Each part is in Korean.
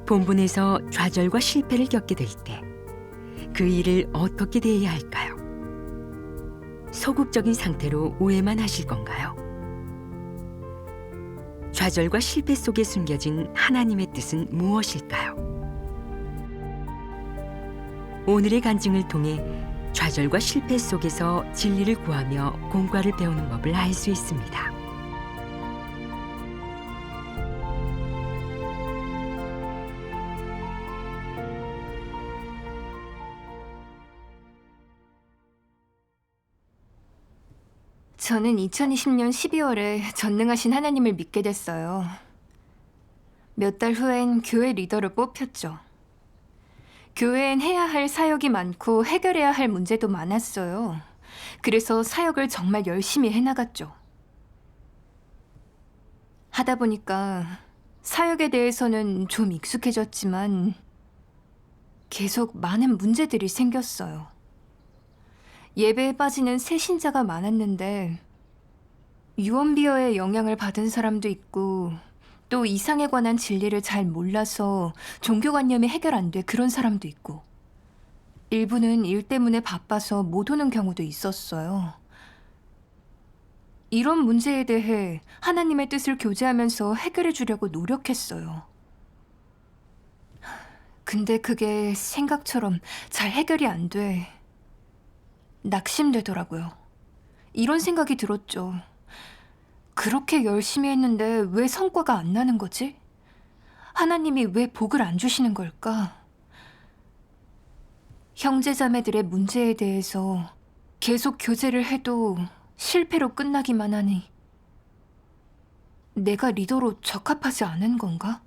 본분에서 좌절과 실패를 겪게 될 때 그 일을 어떻게 대해야 할까요? 소극적인 상태로 오해만 하실 건가요? 좌절과 실패 속에 숨겨진 하나님의 뜻은 무엇일까요? 오늘의 간증을 통해 좌절과 실패 속에서 진리를 구하며 공과를 배우는 법을 알 수 있습니다. 저는 2020년 12월에 전능하신 하나님을 믿게 됐어요. 몇 달 후엔 교회 리더로 뽑혔죠. 교회엔 해야 할 사역이 많고 해결해야 할 문제도 많았어요. 그래서 사역을 정말 열심히 해나갔죠. 하다 보니까 사역에 대해서는 좀 익숙해졌지만 계속 많은 문제들이 생겼어요. 예배에 빠지는 새신자가 많았는데 유언비어의 영향을 받은 사람도 있고 또 이상에 관한 진리를 잘 몰라서 종교관념이 해결 안 돼 그런 사람도 있고 일부는 일 때문에 바빠서 못 오는 경우도 있었어요. 이런 문제에 대해 하나님의 뜻을 교제하면서 해결해 주려고 노력했어요. 근데 그게 생각처럼 잘 해결이 안 돼. 낙심되더라고요. 이런 생각이 들었죠. 그렇게 열심히 했는데 왜 성과가 안 나는 거지? 하나님이 왜 복을 안 주시는 걸까? 형제자매들의 문제에 대해서 계속 교제를 해도 실패로 끝나기만 하니 내가 리더로 적합하지 않은 건가?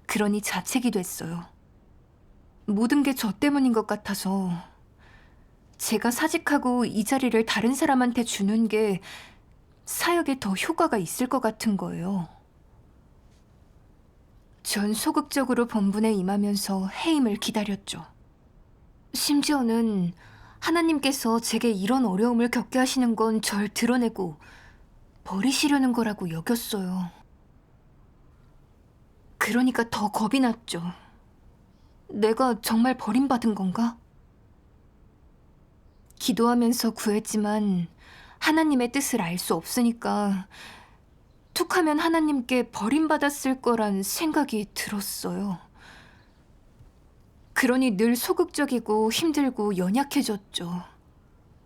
그러니 자책이 됐어요. 모든 게 저 때문인 것 같아서 제가 사직하고 이 자리를 다른 사람한테 주는 게 사역에 더 효과가 있을 것 같은 거예요. 전 소극적으로 본분에 임하면서 해임을 기다렸죠. 심지어는 하나님께서 제게 이런 어려움을 겪게 하시는 건 절 드러내고 버리시려는 거라고 여겼어요. 그러니까 더 겁이 났죠. 내가 정말 버림받은 건가? 기도하면서 구했지만 하나님의 뜻을 알 수 없으니까 툭하면 하나님께 버림받았을 거란 생각이 들었어요. 그러니 늘 소극적이고 힘들고 연약해졌죠.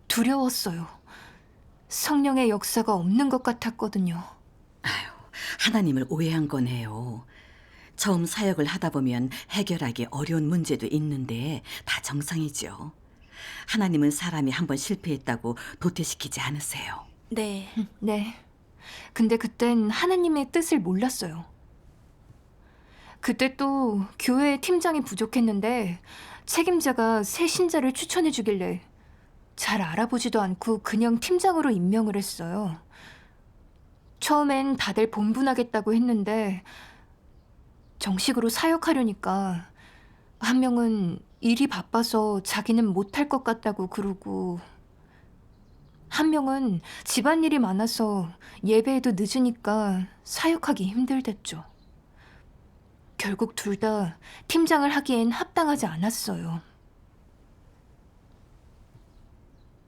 두려웠어요. 성령의 역사가 없는 것 같았거든요. 하나님을 오해한 거네요. 처음 사역을 하다 보면 해결하기 어려운 문제도 있는데 다 정상이죠. 하나님은 사람이 한번 실패했다고 도태시키지 않으세요. 네. 네. 근데 그땐 하나님의 뜻을 몰랐어요. 그때 또 교회 팀장이 부족했는데 책임자가 새 신자를 추천해 주길래 잘 알아보지도 않고 그냥 팀장으로 임명을 했어요. 처음엔 다들 본분하겠다고 했는데 정식으로 사역하려니까 한 명은 일이 바빠서 자기는 못할 것 같다고 그러고 한 명은 집안일이 많아서 예배에도 늦으니까 사역하기 힘들댔죠. 결국 둘 다 팀장을 하기엔 합당하지 않았어요.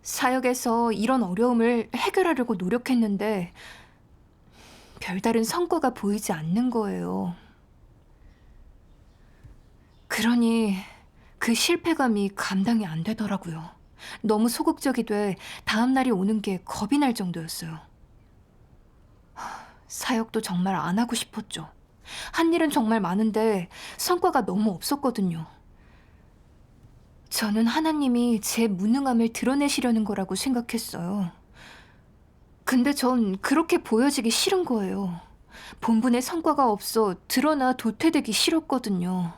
사역에서 이런 어려움을 해결하려고 노력했는데 별다른 성과가 보이지 않는 거예요. 그러니 그 실패감이 감당이 안 되더라고요. 너무 소극적이 돼 다음 날이 오는 게 겁이 날 정도였어요. 사역도 정말 안 하고 싶었죠. 한 일은 정말 많은데 성과가 너무 없었거든요. 저는 하나님이 제 무능함을 드러내시려는 거라고 생각했어요. 근데 전 그렇게 보여지기 싫은 거예요. 본분에 성과가 없어 드러나 도태되기 싫었거든요.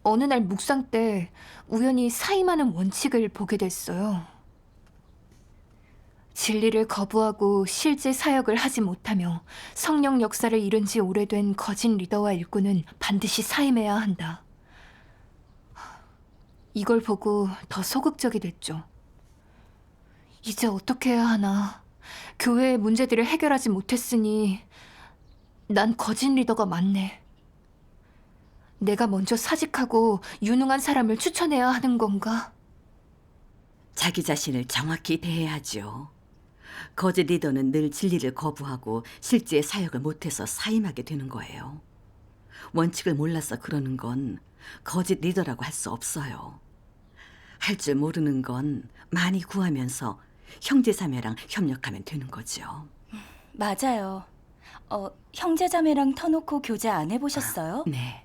어느 날 묵상 때 우연히 사임하는 원칙을 보게 됐어요. 진리를 거부하고 실제 사역을 하지 못하며 성령 역사를 잃은 지 오래된 거짓 리더와 일꾼은 반드시 사임해야 한다. 이걸 보고 더 소극적이 됐죠. 이제 어떻게 해야 하나. 교회의 문제들을 해결하지 못했으니 난 거짓 리더가 맞네. 내가 먼저 사직하고 유능한 사람을 추천해야 하는 건가? 자기 자신을 정확히 대해야죠. 거짓 리더는 늘 진리를 거부하고 실제 사역을 못해서 사임하게 되는 거예요. 원칙을 몰라서 그러는 건 거짓 리더라고 할 수 없어요. 할 줄 모르는 건 많이 구하면서 형제자매랑 협력하면 되는 거죠. 맞아요. 형제자매랑 터놓고 교제 안 해보셨어요? 네.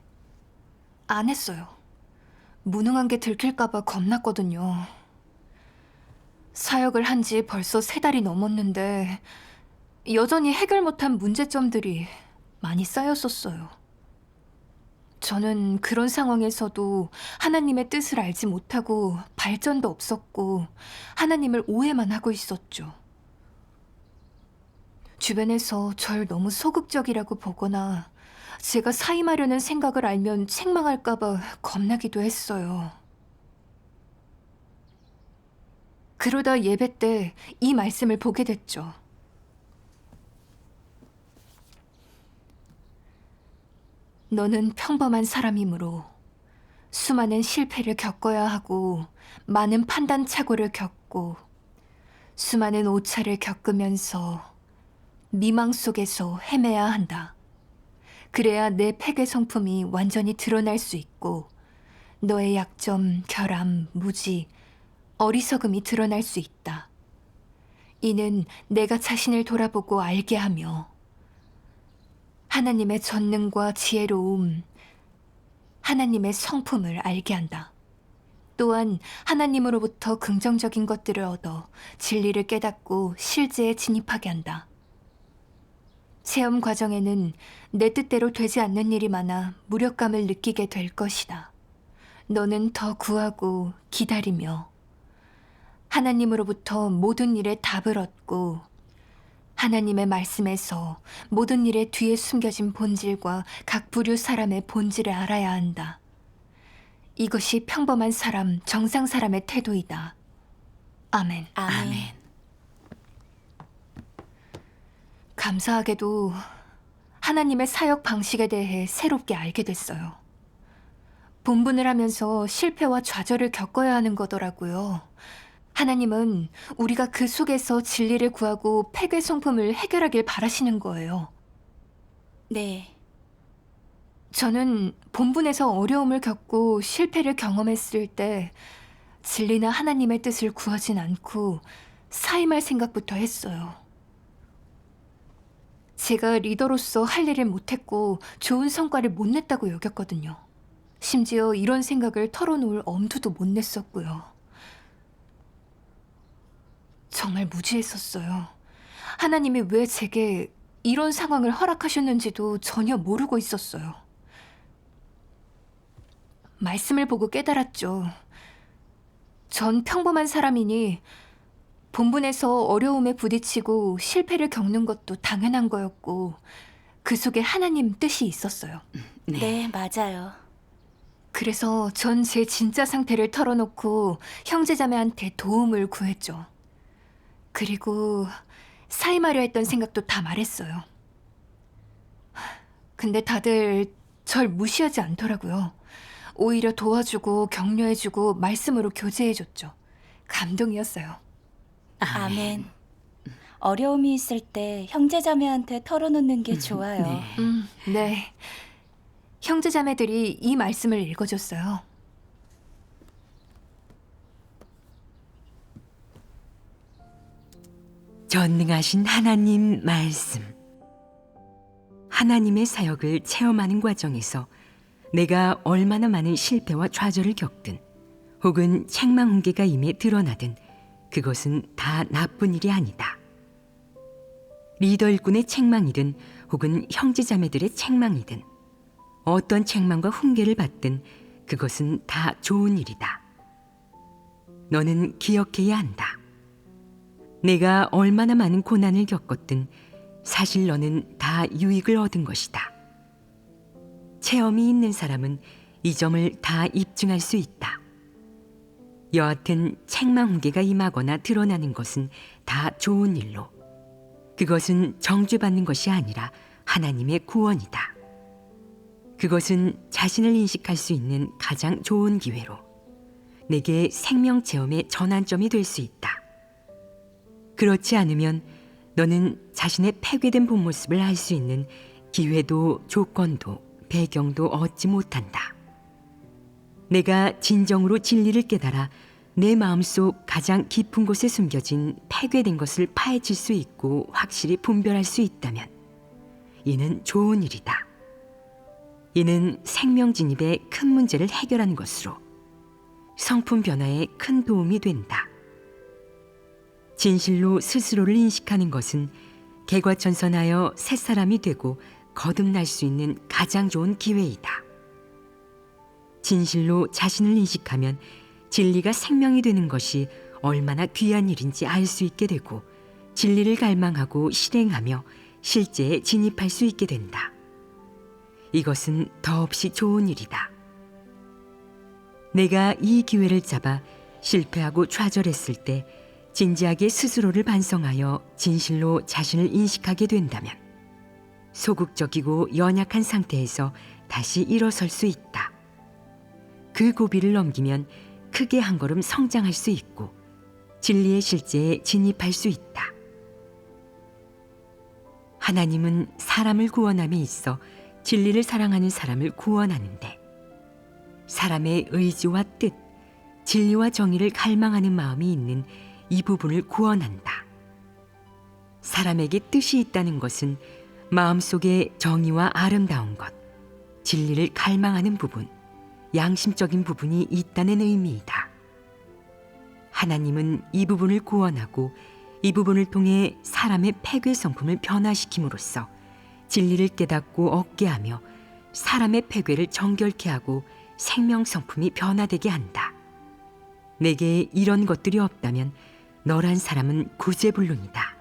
안 했어요. 무능한 게 들킬까봐 겁났거든요. 사역을 한 지 벌써 3달이 넘었는데 여전히 해결 못한 문제점들이 많이 쌓였었어요. 저는 그런 상황에서도 하나님의 뜻을 알지 못하고 발전도 없었고 하나님을 오해만 하고 있었죠. 주변에서 절 너무 소극적이라고 보거나 제가 사임하려는 생각을 알면 책망할까봐 겁나기도 했어요. 그러다 예배 때 이 말씀을 보게 됐죠. 너는 평범한 사람이므로 수많은 실패를 겪어야 하고 많은 판단 착오를 겪고 수많은 오차를 겪으면서 미망 속에서 헤매야 한다. 그래야 내 폐괴 성품이 완전히 드러날 수 있고 너의 약점, 결함, 무지, 어리석음이 드러날 수 있다. 이는 내가 자신을 돌아보고 알게 하며 하나님의 전능과 지혜로움, 하나님의 성품을 알게 한다. 또한 하나님으로부터 긍정적인 것들을 얻어 진리를 깨닫고 실제에 진입하게 한다. 체험 과정에는 내 뜻대로 되지 않는 일이 많아 무력감을 느끼게 될 것이다. 너는 더 구하고 기다리며 하나님으로부터 모든 일에 답을 얻고 하나님의 말씀에서 모든 일의 뒤에 숨겨진 본질과 각 부류 사람의 본질을 알아야 한다. 이것이 평범한 사람, 정상 사람의 태도이다. 아멘. 아멘. 감사하게도 하나님의 사역 방식에 대해 새롭게 알게 됐어요. 본분을 하면서 실패와 좌절을 겪어야 하는 거더라고요. 하나님은 우리가 그 속에서 진리를 구하고 폐괴 성품을 해결하길 바라시는 거예요. 네. 저는 본분에서 어려움을 겪고 실패를 경험했을 때 진리나 하나님의 뜻을 구하진 않고 사임할 생각부터 했어요. 제가 리더로서 할 일을 못했고 좋은 성과를 못 냈다고 여겼거든요. 심지어 이런 생각을 털어놓을 엄두도 못 냈었고요. 정말 무지했었어요. 하나님이 왜 제게 이런 상황을 허락하셨는지도 전혀 모르고 있었어요. 말씀을 보고 깨달았죠. 전 평범한 사람이니 본분에서 어려움에 부딪히고 실패를 겪는 것도 당연한 거였고 그 속에 하나님 뜻이 있었어요. 네, 맞아요. 그래서 전 제 진짜 상태를 털어놓고 형제자매한테 도움을 구했죠. 그리고 사임하려 했던 생각도 다 말했어요. 근데 다들 절 무시하지 않더라고요. 오히려 도와주고 격려해주고 말씀으로 교제해줬죠. 감동이었어요. 아멘. 어려움이 있을 때 형제자매한테 털어놓는 게 좋아요. 네. 네. 형제자매들이 이 말씀을 읽어줬어요. 전능하신 하나님 말씀. 하나님의 사역을 체험하는 과정에서 내가 얼마나 많은 실패와 좌절을 겪든 혹은 책망 훈계가 임해 드러나든 그것은 다 나쁜 일이 아니다. 리더 일꾼의 책망이든 혹은 형제자매들의 책망이든 어떤 책망과 훈계를 받든 그것은 다 좋은 일이다. 너는 기억해야 한다. 내가 얼마나 많은 고난을 겪었든 사실 너는 다 유익을 얻은 것이다. 체험이 있는 사람은 이 점을 다 입증할 수 있다. 여하튼 책망 훈계가 임하거나 드러나는 것은 다 좋은 일로 그것은 정죄받는 것이 아니라 하나님의 구원이다. 그것은 자신을 인식할 수 있는 가장 좋은 기회로 내게 생명 체험의 전환점이 될 수 있다. 그렇지 않으면 너는 자신의 폐괴된 본 모습을 알 수 있는 기회도 조건도 배경도 얻지 못한다. 내가 진정으로 진리를 깨달아 내 마음속 가장 깊은 곳에 숨겨진 폐괴된 것을 파헤칠 수 있고 확실히 분별할 수 있다면 이는 좋은 일이다. 이는 생명 진입의 큰 문제를 해결하는 것으로 성품 변화에 큰 도움이 된다. 진실로 스스로를 인식하는 것은 개과천선하여 새 사람이 되고 거듭날 수 있는 가장 좋은 기회이다. 진실로 자신을 인식하면 진리가 생명이 되는 것이 얼마나 귀한 일인지 알 수 있게 되고 진리를 갈망하고 실행하며 실제에 진입할 수 있게 된다. 이것은 더없이 좋은 일이다. 내가 이 기회를 잡아 실패하고 좌절했을 때 진지하게 스스로를 반성하여 진실로 자신을 인식하게 된다면 소극적이고 연약한 상태에서 다시 일어설 수 있다. 그 고비를 넘기면 크게 한 걸음 성장할 수 있고 진리의 실제에 진입할 수 있다. 하나님은 사람을 구원함에 있어 진리를 사랑하는 사람을 구원하는데 사람의 의지와 뜻, 진리와 정의를 갈망하는 마음이 있는 이 부분을 구원한다. 사람에게 뜻이 있다는 것은 마음속에 정의와 아름다운 것, 진리를 갈망하는 부분, 양심적인 부분이 있다는 의미이다. 하나님은 이 부분을 구원하고 이 부분을 통해 사람의 폐괴 성품을 변화시킴으로써 진리를 깨닫고 얻게 하며 사람의 폐괴를 정결케 하고 생명 성품이 변화되게 한다. 내게 이런 것들이 없다면 너란 사람은 구제불능이다.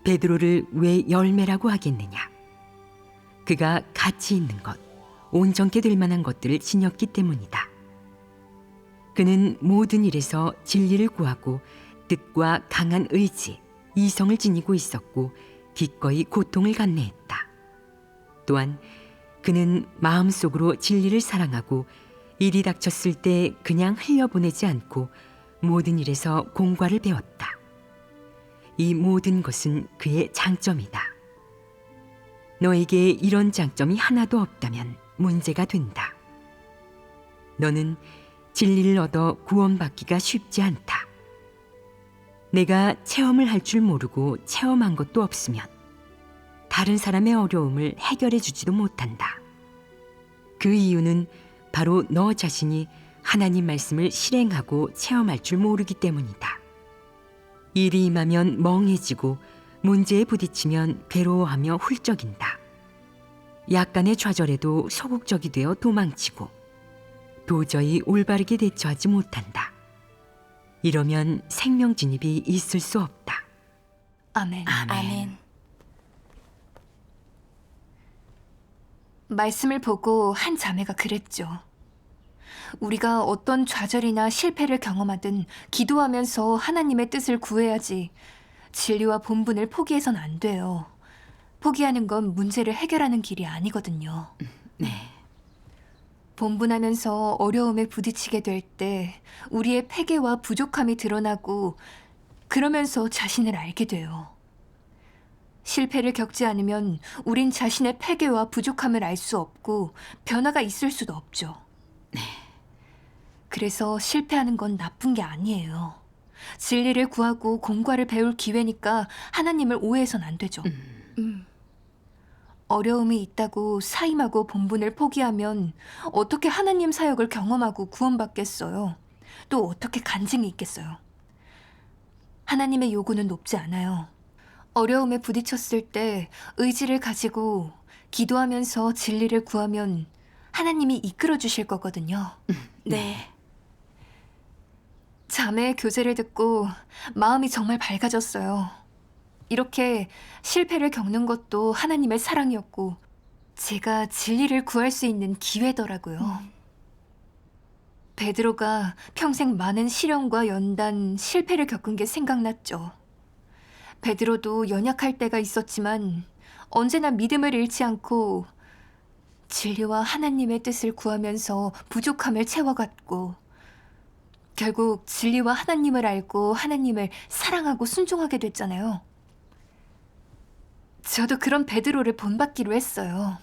베드로를 왜 열매라고 하겠느냐? 그가 가치 있는 것, 온전케 될 만한 것들을 지녔기 때문이다. 그는 모든 일에서 진리를 구하고 뜻과 강한 의지, 이성을 지니고 있었고 기꺼이 고통을 감내했다. 또한 그는 마음속으로 진리를 사랑하고 일이 닥쳤을 때 그냥 흘려보내지 않고 모든 일에서 공과를 배웠다. 이 모든 것은 그의 장점이다. 너에게 이런 장점이 하나도 없다면 문제가 된다. 너는 진리를 얻어 구원받기가 쉽지 않다. 내가 체험을 할 줄 모르고 체험한 것도 없으면 다른 사람의 어려움을 해결해 주지도 못한다. 그 이유는 바로 너 자신이 하나님 말씀을 실행하고 체험할 줄 모르기 때문이다. 일이 임하면 멍해지고 문제에 부딪히면 괴로워하며 훌쩍인다. 약간의 좌절에도 소극적이 되어 도망치고 도저히 올바르게 대처하지 못한다. 이러면 생명 진입이 있을 수 없다. 아멘. 아멘. 말씀을 보고 한 자매가 그랬죠. 우리가 어떤 좌절이나 실패를 경험하든 기도하면서 하나님의 뜻을 구해야지 진리와 본분을 포기해선 안 돼요. 포기하는 건 문제를 해결하는 길이 아니거든요. 네. 본분하면서 어려움에 부딪히게 될 때 우리의 폐괴와 부족함이 드러나고 그러면서 자신을 알게 돼요. 실패를 겪지 않으면 우린 자신의 폐괴와 부족함을 알 수 없고 변화가 있을 수도 없죠. 그래서 실패하는 건 나쁜 게 아니에요. 진리를 구하고 공과를 배울 기회니까 하나님을 오해해선 안 되죠. 어려움이 있다고 사임하고 본분을 포기하면 어떻게 하나님 사역을 경험하고 구원받겠어요? 또 어떻게 간증이 있겠어요? 하나님의 요구는 높지 않아요. 어려움에 부딪혔을 때 의지를 가지고 기도하면서 진리를 구하면 하나님이 이끌어 주실 거거든요. 네. 자매의 교제를 듣고 마음이 정말 밝아졌어요. 이렇게 실패를 겪는 것도 하나님의 사랑이었고 제가 진리를 구할 수 있는 기회더라고요. 베드로가 평생 많은 시련과 연단, 실패를 겪은 게 생각났죠. 베드로도 연약할 때가 있었지만 언제나 믿음을 잃지 않고 진리와 하나님의 뜻을 구하면서 부족함을 채워갔고 결국 진리와 하나님을 알고 하나님을 사랑하고 순종하게 됐잖아요. 저도 그런 베드로를 본받기로 했어요.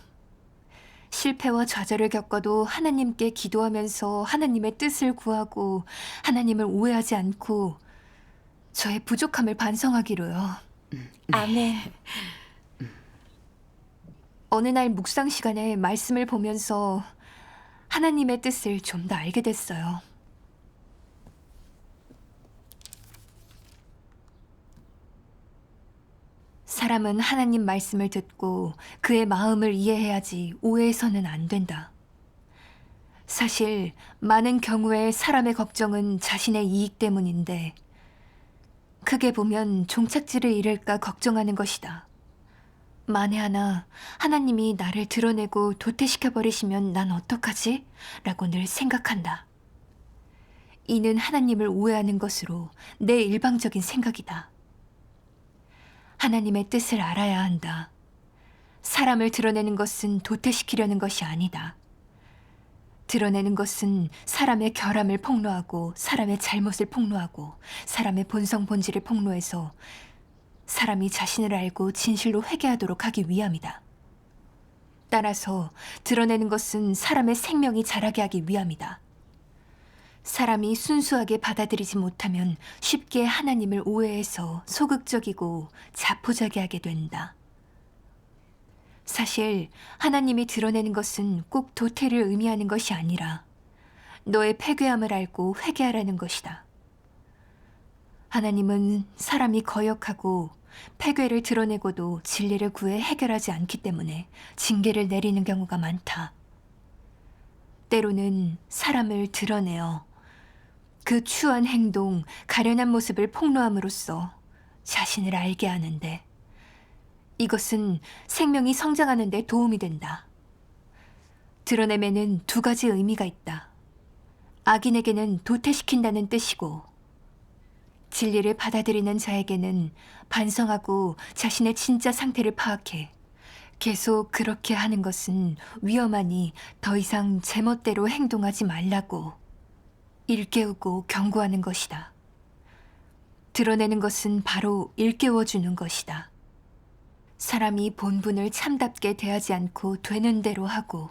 실패와 좌절을 겪어도 하나님께 기도하면서 하나님의 뜻을 구하고 하나님을 오해하지 않고 저의 부족함을 반성하기로요. 아멘. 어느 날 묵상 시간에 말씀을 보면서 하나님의 뜻을 좀 더 알게 됐어요. 사람은 하나님 말씀을 듣고 그의 마음을 이해해야지 오해해서는 안 된다. 사실 많은 경우에 사람의 걱정은 자신의 이익 때문인데 크게 보면 종착지를 잃을까 걱정하는 것이다. 만에 하나 하나님이 나를 드러내고 도태시켜버리시면 난 어떡하지? 라고 늘 생각한다. 이는 하나님을 오해하는 것으로 내 일방적인 생각이다. 하나님의 뜻을 알아야 한다. 사람을 드러내는 것은 도태시키려는 것이 아니다. 드러내는 것은 사람의 결함을 폭로하고 사람의 잘못을 폭로하고 사람의 본성 본질을 폭로해서 사람이 자신을 알고 진실로 회개하도록 하기 위함이다. 따라서 드러내는 것은 사람의 생명이 자라게 하기 위함이다. 사람이 순수하게 받아들이지 못하면 쉽게 하나님을 오해해서 소극적이고 자포자기하게 된다. 사실 하나님이 드러내는 것은 꼭 도태를 의미하는 것이 아니라 너의 패괴함을 알고 회개하라는 것이다. 하나님은 사람이 거역하고 패괴를 드러내고도 진리를 구해 해결하지 않기 때문에 징계를 내리는 경우가 많다. 때로는 사람을 드러내어 그 추한 행동, 가련한 모습을 폭로함으로써 자신을 알게 하는데 이것은 생명이 성장하는 데 도움이 된다. 드러냄에는 두 가지 의미가 있다. 악인에게는 도태시킨다는 뜻이고 진리를 받아들이는 자에게는 반성하고 자신의 진짜 상태를 파악해 계속 그렇게 하는 것은 위험하니 더 이상 제멋대로 행동하지 말라고 일깨우고 경고하는 것이다. 드러내는 것은 바로 일깨워주는 것이다. 사람이 본분을 참답게 대하지 않고 되는 대로 하고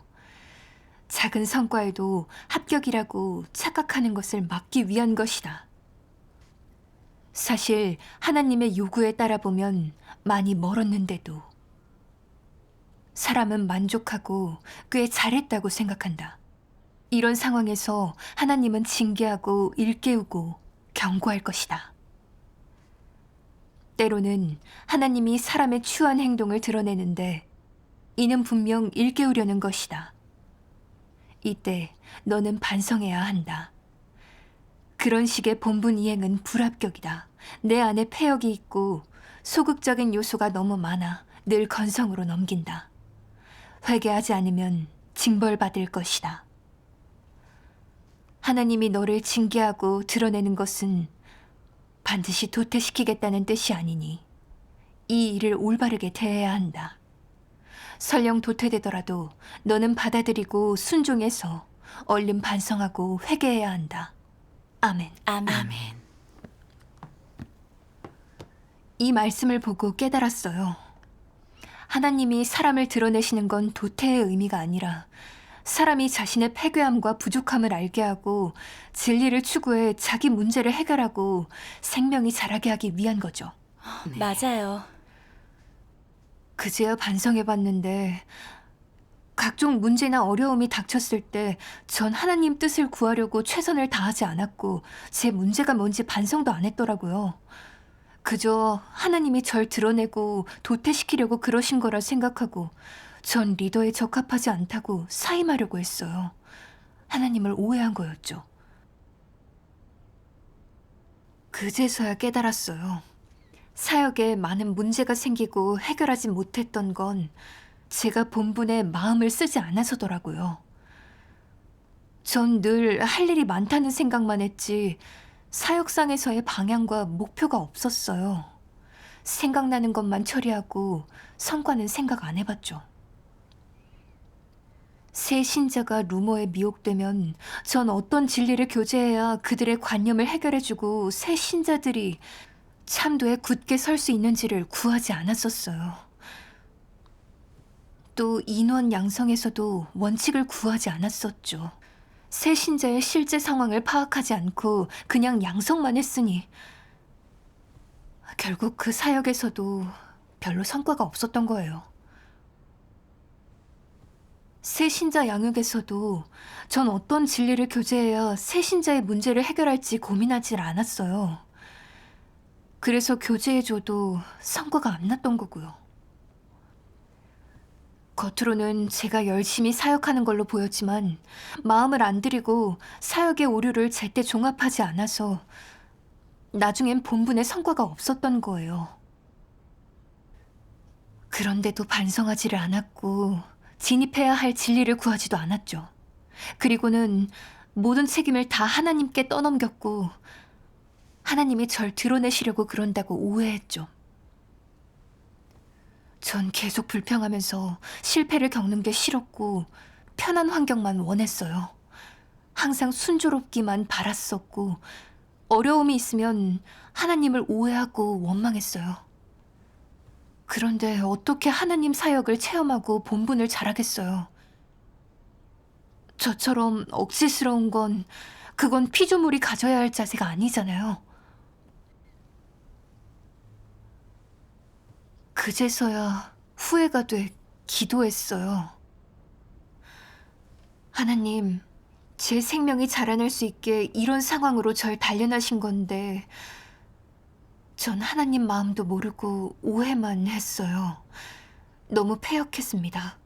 작은 성과에도 합격이라고 착각하는 것을 막기 위한 것이다. 사실 하나님의 요구에 따라 보면 많이 멀었는데도 사람은 만족하고 꽤 잘했다고 생각한다. 이런 상황에서 하나님은 징계하고 일깨우고 경고할 것이다. 때로는 하나님이 사람의 추한 행동을 드러내는데 이는 분명 일깨우려는 것이다. 이때 너는 반성해야 한다. 그런 식의 본분 이행은 불합격이다. 내 안에 폐역이 있고 소극적인 요소가 너무 많아 늘 건성으로 넘긴다. 회개하지 않으면 징벌받을 것이다. 하나님이 너를 징계하고 드러내는 것은 반드시 도태시키겠다는 뜻이 아니니 이 일을 올바르게 대해야 한다. 설령 도태되더라도 너는 받아들이고 순종해서 얼른 반성하고 회개해야 한다. 아멘. 아멘. 아멘. 이 말씀을 보고 깨달았어요. 하나님이 사람을 드러내시는 건 도태의 의미가 아니라 사람이 자신의 패괴함과 부족함을 알게 하고 진리를 추구해 자기 문제를 해결하고 생명이 자라게 하기 위한 거죠. 네. 맞아요. 그제야 반성해봤는데 각종 문제나 어려움이 닥쳤을 때 전 하나님 뜻을 구하려고 최선을 다하지 않았고 제 문제가 뭔지 반성도 안 했더라고요. 그저 하나님이 절 드러내고 도태시키려고 그러신 거라 생각하고 전 리더에 적합하지 않다고 사임하려고 했어요. 하나님을 오해한 거였죠. 그제서야 깨달았어요. 사역에 많은 문제가 생기고 해결하지 못했던 건 제가 본분에 마음을 쓰지 않아서더라고요. 전 늘 할 일이 많다는 생각만 했지 사역상에서의 방향과 목표가 없었어요. 생각나는 것만 처리하고 성과는 생각 안 해봤죠. 새 신자가 루머에 미혹되면 전 어떤 진리를 교제해야 그들의 관념을 해결해주고 새 신자들이 참도에 굳게 설 수 있는지를 구하지 않았었어요. 또 인원 양성에서도 원칙을 구하지 않았었죠. 새 신자의 실제 상황을 파악하지 않고 그냥 양성만 했으니 결국 그 사역에서도 별로 성과가 없었던 거예요. 새 신자 양육에서도 전 어떤 진리를 교제해야 새 신자의 문제를 해결할지 고민하지 않았어요. 그래서 교제해줘도 성과가 안 났던 거고요. 겉으로는 제가 열심히 사역하는 걸로 보였지만 마음을 안 들이고 사역의 오류를 제때 종합하지 않아서 나중엔 본분의 성과가 없었던 거예요. 그런데도 반성하지를 않았고 진입해야 할 진리를 구하지도 않았죠. 그리고는 모든 책임을 다 하나님께 떠넘겼고 하나님이 절 드러내시려고 그런다고 오해했죠. 전 계속 불평하면서 실패를 겪는 게 싫었고 편한 환경만 원했어요. 항상 순조롭기만 바랐었고 어려움이 있으면 하나님을 오해하고 원망했어요. 그런데 어떻게 하나님 사역을 체험하고 본분을 잘하겠어요? 저처럼 억지스러운 그건 피조물이 가져야 할 자세가 아니잖아요. 그제서야 후회가 돼 기도했어요. 하나님, 제 생명이 자라날 수 있게 이런 상황으로 절 단련하신 건데 전 하나님 마음도 모르고 오해만 했어요. 너무 패역했습니다.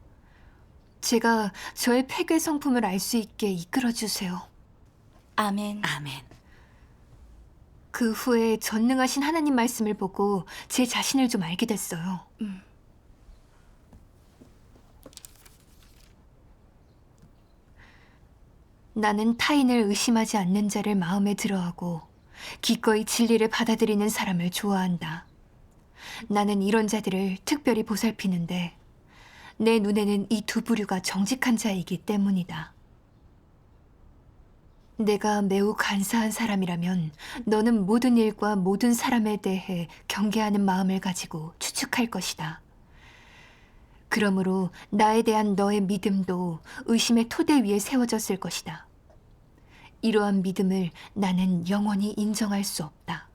제가 저의 폐괴 성품을 알 수 있게 이끌어주세요. 아멘. 아멘. 그 후에 전능하신 하나님 말씀을 보고 제 자신을 좀 알게 됐어요. 나는 타인을 의심하지 않는 자를 마음에 들어하고 기꺼이 진리를 받아들이는 사람을 좋아한다. 나는 이런 자들을 특별히 보살피는데 내 눈에는 이 두 부류가 정직한 자이기 때문이다. 내가 매우 간사한 사람이라면 너는 모든 일과 모든 사람에 대해 경계하는 마음을 가지고 추측할 것이다. 그러므로 나에 대한 너의 믿음도 의심의 토대 위에 세워졌을 것이다. 이러한 믿음을 나는 영원히 인정할 수 없다.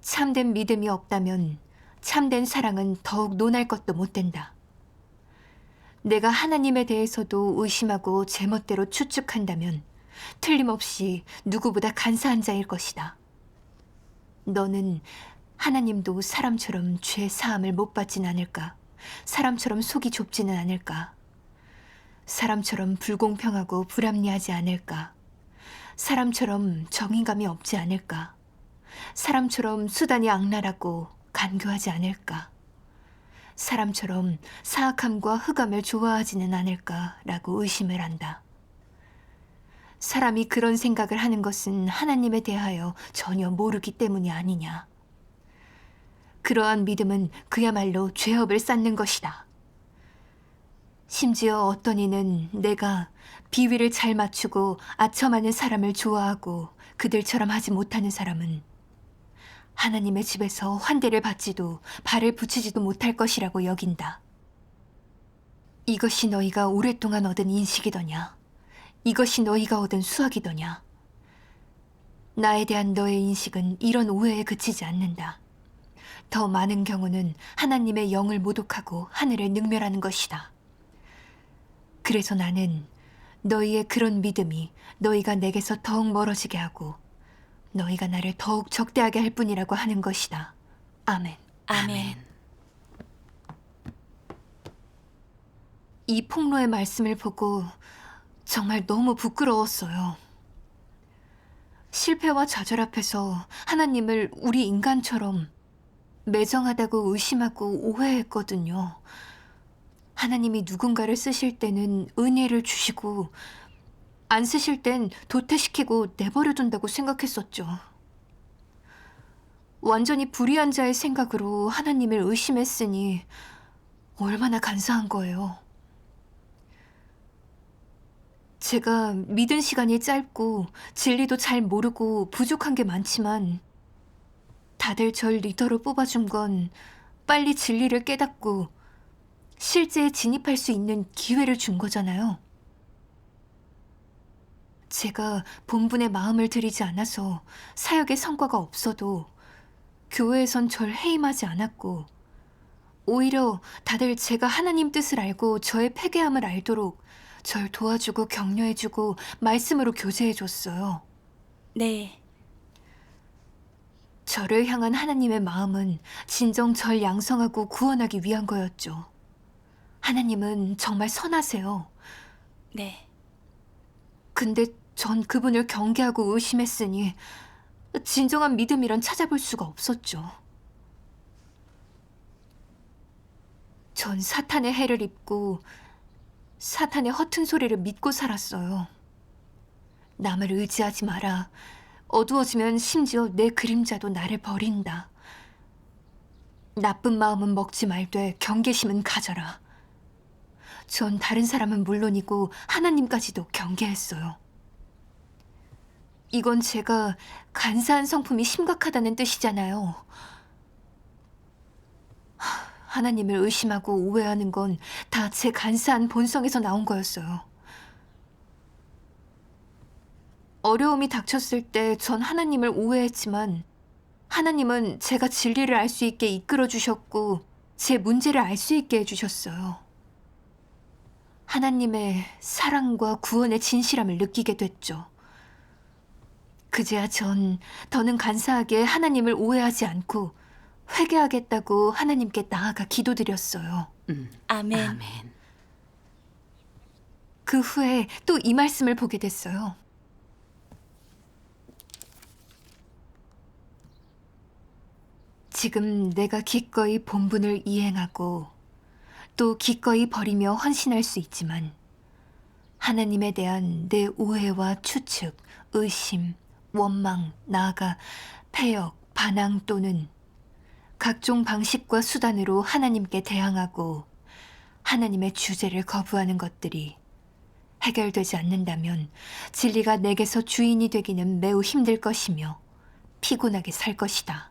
참된 믿음이 없다면 참된 사랑은 더욱 논할 것도 못 된다. 내가 하나님에 대해서도 의심하고 제멋대로 추측한다면 틀림없이 누구보다 간사한 자일 것이다. 너는 하나님도 사람처럼 죄 사함을 못 받진 않을까? 사람처럼 속이 좁지는 않을까? 사람처럼 불공평하고 불합리하지 않을까? 사람처럼 정의감이 없지 않을까? 사람처럼 수단이 악랄하고 간교하지 않을까? 사람처럼 사악함과 흑암을 좋아하지는 않을까라고 의심을 한다. 사람이 그런 생각을 하는 것은 하나님에 대하여 전혀 모르기 때문이 아니냐. 그러한 믿음은 그야말로 죄업을 쌓는 것이다. 심지어 어떤 이는 내가 비위를 잘 맞추고 아첨하는 사람을 좋아하고 그들처럼 하지 못하는 사람은 하나님의 집에서 환대를 받지도 발을 붙이지도 못할 것이라고 여긴다. 이것이 너희가 오랫동안 얻은 인식이더냐? 이것이 너희가 얻은 수학이더냐? 나에 대한 너의 인식은 이런 오해에 그치지 않는다. 더 많은 경우는 하나님의 영을 모독하고 하늘을 능멸하는 것이다. 그래서 나는 너희의 그런 믿음이 너희가 내게서 더욱 멀어지게 하고 너희가 나를 더욱 적대하게 할 뿐이라고 하는 것이다. 아멘. 아멘. 이 폭로의 말씀을 보고 정말 너무 부끄러웠어요. 실패와 좌절 앞에서 하나님을 우리 인간처럼 매정하다고 의심하고 오해했거든요. 하나님이 누군가를 쓰실 때는 은혜를 주시고 안 쓰실 땐 도태시키고 내버려 둔다고 생각했었죠. 완전히 불의한 자의 생각으로 하나님을 의심했으니 얼마나 간사한 거예요. 제가 믿은 시간이 짧고 진리도 잘 모르고 부족한 게 많지만 다들 절 리더로 뽑아준 건 빨리 진리를 깨닫고 실제에 진입할 수 있는 기회를 준 거잖아요. 제가 본분의 마음을 들이지 않아서 사역의 성과가 없어도 교회에선 절 해임하지 않았고 오히려 다들 제가 하나님 뜻을 알고 저의 패괴함을 알도록 절 도와주고 격려해주고 말씀으로 교제해줬어요. 네, 저를 향한 하나님의 마음은 진정 절 양성하고 구원하기 위한 거였죠. 하나님은 정말 선하세요. 네. 근데 전 그분을 경계하고 의심했으니 진정한 믿음이란 찾아볼 수가 없었죠. 전 사탄의 해를 입고 사탄의 허튼 소리를 믿고 살았어요. 남을 의지하지 마라. 어두워지면 심지어 내 그림자도 나를 버린다. 나쁜 마음은 먹지 말되 경계심은 가져라. 전 다른 사람은 물론이고 하나님까지도 경계했어요. 이건 제가 간사한 성품이 심각하다는 뜻이잖아요. 하나님을 의심하고 오해하는 건 다 제 간사한 본성에서 나온 거였어요. 어려움이 닥쳤을 때 전 하나님을 오해했지만 하나님은 제가 진리를 알 수 있게 이끌어 주셨고 제 문제를 알 수 있게 해주셨어요. 하나님의 사랑과 구원의 진실함을 느끼게 됐죠. 그제야 전 더는 간사하게 하나님을 오해하지 않고 회개하겠다고 하나님께 나아가 기도드렸어요. 아멘. 아멘. 그 후에 또 이 말씀을 보게 됐어요. 지금 내가 기꺼이 본분을 이행하고 또 기꺼이 버리며 헌신할 수 있지만 하나님에 대한 내 오해와 추측, 의심, 원망, 나아가 패역, 반항 또는 각종 방식과 수단으로 하나님께 대항하고 하나님의 주제를 거부하는 것들이 해결되지 않는다면 진리가 내게서 주인이 되기는 매우 힘들 것이며 피곤하게 살 것이다.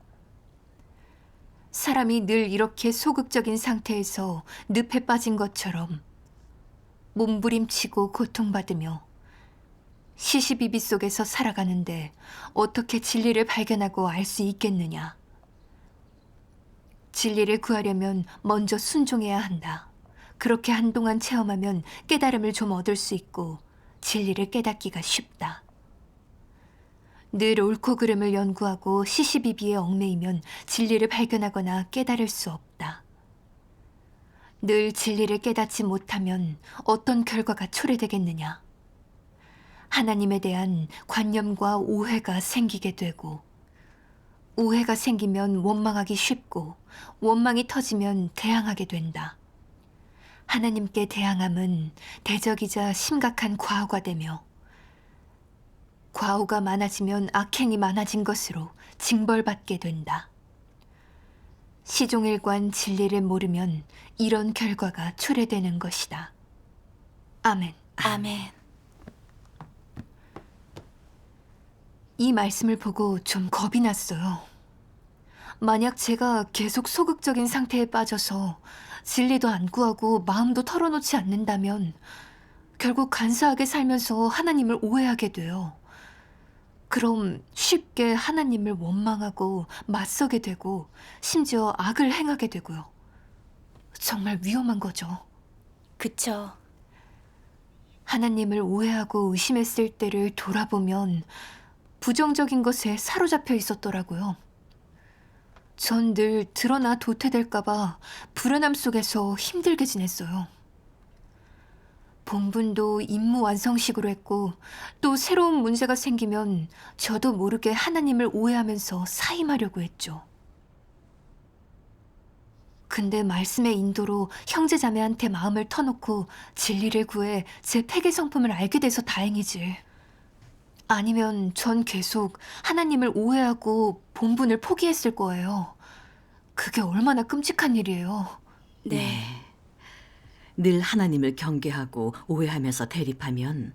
사람이 늘 이렇게 소극적인 상태에서 늪에 빠진 것처럼 몸부림치고 고통받으며 시시비비 속에서 살아가는데 어떻게 진리를 발견하고 알 수 있겠느냐. 진리를 구하려면 먼저 순종해야 한다. 그렇게 한동안 체험하면 깨달음을 좀 얻을 수 있고 진리를 깨닫기가 쉽다. 늘 옳고 그름을 연구하고 시시비비에 얽매이면 진리를 발견하거나 깨달을 수 없다. 늘 진리를 깨닫지 못하면 어떤 결과가 초래되겠느냐. 하나님에 대한 관념과 오해가 생기게 되고 오해가 생기면 원망하기 쉽고 원망이 터지면 대항하게 된다. 하나님께 대항함은 대적이자 심각한 과오가 되며 과오가 많아지면 악행이 많아진 것으로 징벌받게 된다. 시종일관 진리를 모르면 이런 결과가 초래되는 것이다. 아멘. 아멘. 이 말씀을 보고 좀 겁이 났어요. 만약 제가 계속 소극적인 상태에 빠져서 진리도 안 구하고 마음도 털어놓지 않는다면 결국 간사하게 살면서 하나님을 오해하게 돼요. 그럼 쉽게 하나님을 원망하고 맞서게 되고 심지어 악을 행하게 되고요. 정말 위험한 거죠. 그쵸. 하나님을 오해하고 의심했을 때를 돌아보면 부정적인 것에 사로잡혀 있었더라고요. 전 늘 드러나 도태될까봐 불안함 속에서 힘들게 지냈어요. 본분도 임무 완성식으로 했고 또 새로운 문제가 생기면 저도 모르게 하나님을 오해하면서 사임하려고 했죠. 근데 말씀의 인도로 형제자매한테 마음을 터놓고 진리를 구해 제 패괴 성품을 알게 돼서 다행이지. 아니면 전 계속 하나님을 오해하고 본분을 포기했을 거예요. 그게 얼마나 끔찍한 일이에요. 네. 늘 하나님을 경계하고 오해하면서 대립하면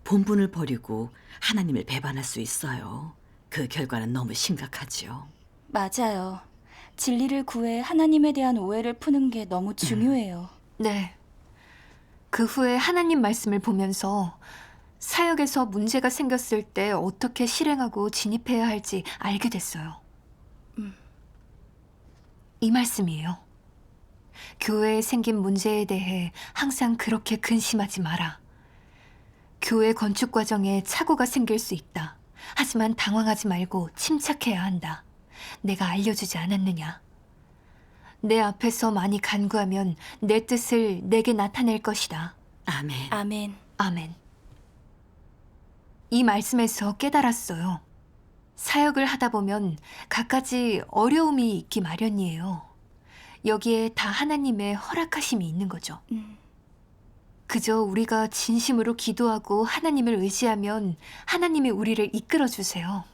본분을 버리고 하나님을 배반할 수 있어요. 그 결과는 너무 심각하지요. 맞아요. 진리를 구해 하나님에 대한 오해를 푸는 게 너무 중요해요. 네. 그 후에 하나님 말씀을 보면서 사역에서 문제가 생겼을 때 어떻게 실행하고 진입해야 할지 알게 됐어요. 이 말씀이에요. 교회에 생긴 문제에 대해 항상 그렇게 근심하지 마라. 교회 건축 과정에 착오가 생길 수 있다. 하지만 당황하지 말고 침착해야 한다. 내가 알려주지 않았느냐. 내 앞에서 많이 간구하면 내 뜻을 내게 나타낼 것이다. 아멘. 아멘. 아멘. 이 말씀에서 깨달았어요. 사역을 하다 보면 갖가지 어려움이 있기 마련이에요. 여기에 다 하나님의 허락하심이 있는 거죠. 그저 우리가 진심으로 기도하고 하나님을 의지하면 하나님이 우리를 이끌어 주세요.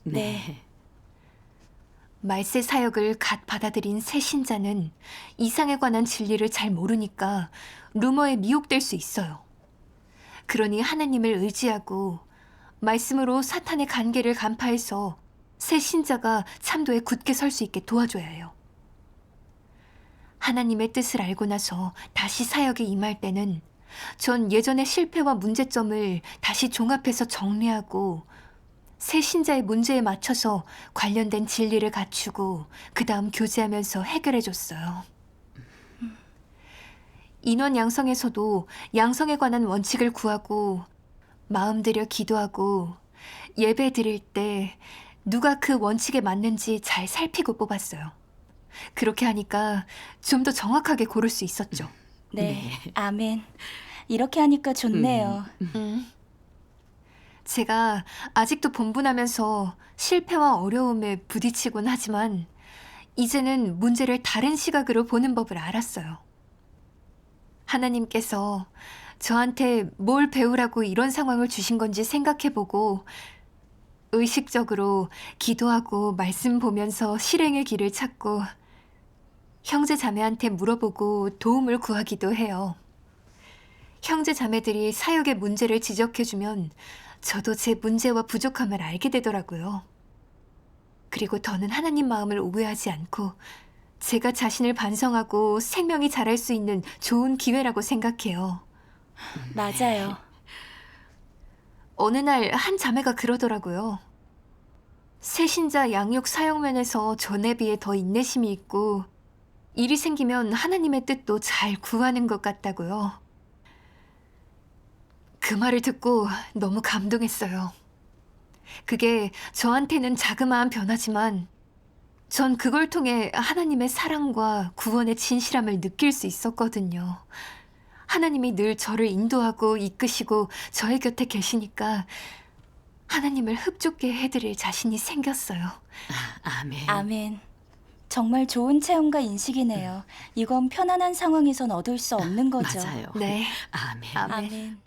네. 말세 사역을 갓 받아들인 새 신자는 이상에 관한 진리를 잘 모르니까 루머에 미혹될 수 있어요. 그러니 하나님을 의지하고 말씀으로 사탄의 간계를 간파해서 새 신자가 참도에 굳게 설 수 있게 도와줘야 해요. 하나님의 뜻을 알고 나서 다시 사역에 임할 때는 전 예전의 실패와 문제점을 다시 종합해서 정리하고 새 신자의 문제에 맞춰서 관련된 진리를 갖추고 그 다음 교제하면서 해결해줬어요. 인원 양성에서도 양성에 관한 원칙을 구하고 마음 들여 기도하고 예배 드릴 때 누가 그 원칙에 맞는지 잘 살피고 뽑았어요. 그렇게 하니까 좀 더 정확하게 고를 수 있었죠. 네. 아멘. 이렇게 하니까 좋네요. 제가 아직도 본분하면서 실패와 어려움에 부딪히곤 하지만 이제는 문제를 다른 시각으로 보는 법을 알았어요. 하나님께서 저한테 뭘 배우라고 이런 상황을 주신 건지 생각해보고 의식적으로 기도하고 말씀 보면서 실행의 길을 찾고 형제 자매한테 물어보고 도움을 구하기도 해요. 형제 자매들이 사역의 문제를 지적해주면 저도 제 문제와 부족함을 알게 되더라고요. 그리고 더는 하나님 마음을 오해하지 않고 제가 자신을 반성하고 생명이 자랄 수 있는 좋은 기회라고 생각해요. 맞아요. 어느 날 한 자매가 그러더라고요. 새신자 양육 사역 면에서 전에 비해 더 인내심이 있고 일이 생기면 하나님의 뜻도 잘 구하는 것 같다고요. 그 말을 듣고 너무 감동했어요. 그게 저한테는 자그마한 변화지만 전 그걸 통해 하나님의 사랑과 구원의 진실함을 느낄 수 있었거든요. 하나님이 늘 저를 인도하고 이끄시고 저의 곁에 계시니까 하나님을 흡족게 해드릴 자신이 생겼어요. 아멘. 아멘. 정말 좋은 체험과 인식이네요. 이건 편안한 상황에선 얻을 수 없는 거죠. 맞아요. 네. 아멘. 아멘. 아멘.